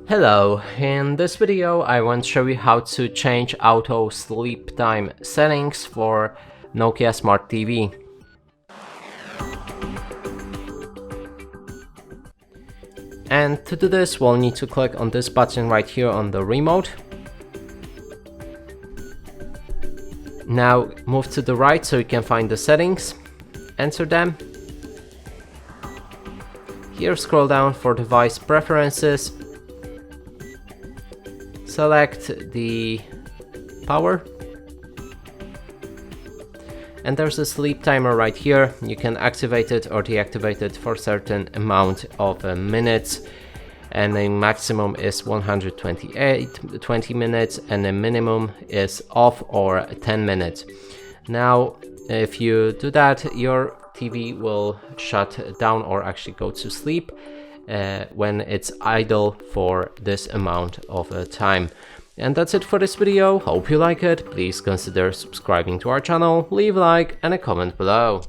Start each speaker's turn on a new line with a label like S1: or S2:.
S1: Hello, in this video I want to show you how to change auto sleep time settings for Nokia Smart TV. And to do this, we'll need to click on this button right here on the remote. Now move to the right so you can find the settings, enter them. Here scroll down for device preferences. Select the power, and there's a sleep timer right here. You can activate it or deactivate it for a certain amount of minutes, and the maximum is 120 minutes and the minimum is off or 10 minutes. Now if you do that, your TV will shut down or actually go to sleep when it's idle for this amount of time. And that's it for this video. Hope you like it. Please consider subscribing to our channel, leave a like and a comment below.